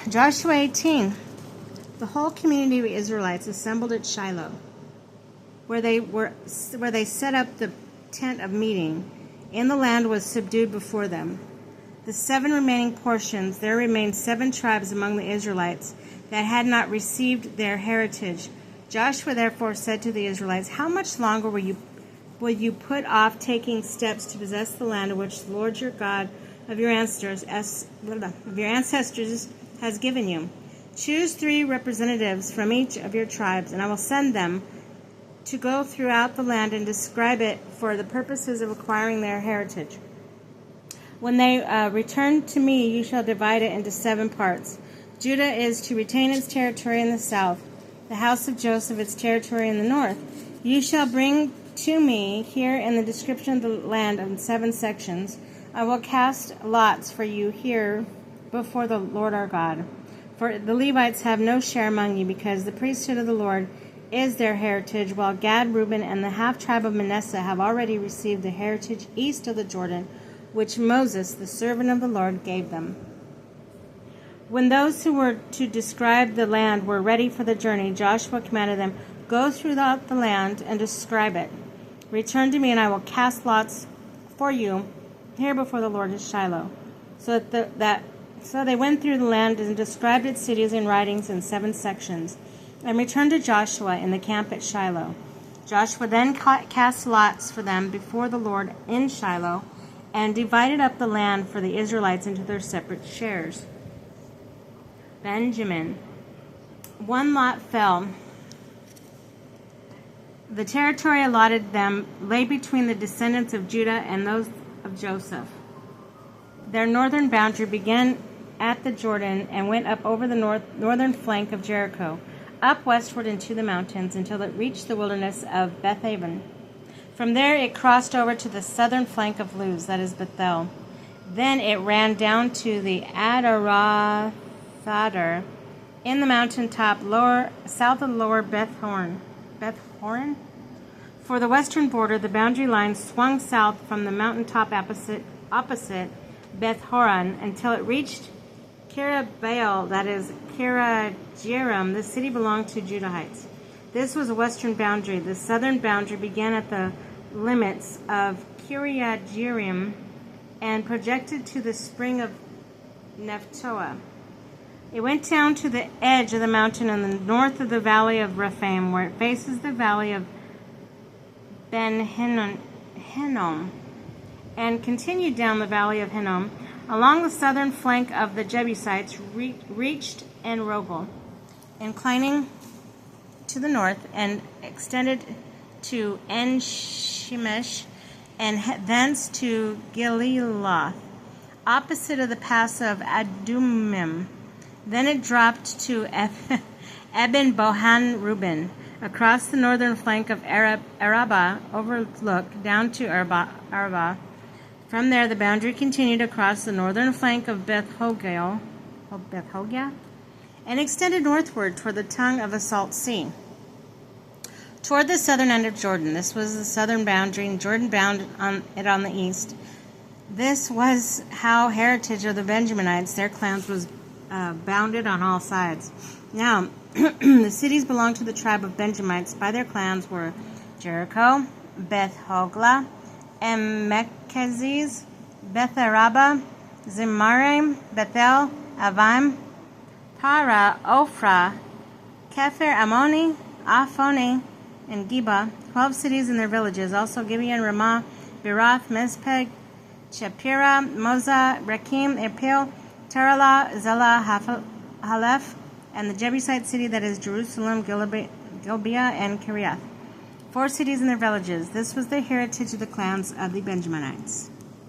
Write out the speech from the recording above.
Joshua 18. The whole community of Israelites assembled at Shiloh, where they set up the tent of meeting, and the land was subdued before them. The 7 remaining portions, there remained 7 tribes among the Israelites that had not received their heritage. Joshua therefore said to the Israelites, "How much longer will you put off taking steps to possess the land of which the Lord your God of your ancestors has given you? Choose 3 representatives from each of your tribes, and I will send them to go throughout the land and describe it for the purposes of acquiring their heritage. When they return to me, you shall divide it into 7 parts. Judah is to retain its territory in the south, the house of Joseph its territory in the north. You shall bring to me here in the description of the land in 7 sections. I will cast lots for you here before the Lord our God. For the Levites have no share among you, because the priesthood of the Lord is their heritage, while Gad, Reuben, and the half-tribe of Manasseh have already received the heritage east of the Jordan, which Moses, the servant of the Lord, gave them." When those who were to describe the land were ready for the journey, Joshua commanded them, "Go throughout the land and describe it. Return to me, and I will cast lots for you here before the Lord at Shiloh." So they went through the land and described its cities and writings in 7 sections, and returned to Joshua in the camp at Shiloh. Joshua then cast lots for them before the Lord in Shiloh, and divided up the land for the Israelites into their separate shares. Benjamin. 1 lot fell. The territory allotted them lay between the descendants of Judah and those of Joseph. Their northern boundary began at the Jordan and went up over the northern flank of Jericho, up westward into the mountains until it reached the wilderness of Bethaven. From there it crossed over to the southern flank of Luz, that is Bethel. Then it ran down to the Adarothadar in the mountaintop south of lower Beth-horon. For the western border, the boundary line swung south from the mountaintop opposite Beth-horon until it reached Kirabaal, that is Kiriath-jearim. The city belonged to Judahites. This was a western boundary. The southern boundary began at the limits of Kiriath-jearim and projected to the spring of Nephtoah. It went down to the edge of the mountain in the north of the valley of Rephaim, where it faces the valley of Ben Hinnom, and continued down the valley of Hinnom along the southern flank of the Jebusites, reached En-rogel, inclining to the north, and extended to En-shemesh, and thence to Geliloth, opposite of the pass of Adumim. Then it dropped to Eben Bohan Reuben, across the northern flank of Arabah, overlooked down to Arabah. From there, the boundary continued across the northern flank of Beth Hogla, and extended northward toward the tongue of the Salt Sea, toward the southern end of Jordan. This was the southern boundary, and Jordan bounded on the east. This was how heritage of the Benjaminites, their clans, was bounded on all sides. Now, the cities belonged to the tribe of Benjamites by their clans were Jericho, Beth Hogla, Emkeziz, Beth Araba, Zimarim, Bethel, Avim, Para, Ophrah, Kepher, Ammoni, Aphoni, and Geba, 12 cities and their villages, also Gibeon, Ramah, Berath, Mizpeh, Shapira, Moza, Rekim, Epil, Terala, Zela, Halef, and the Jebusite city that is Jerusalem, Gibeah, and Kiriath. 4 cities and their villages. This was the heritage of the clans of the Benjaminites.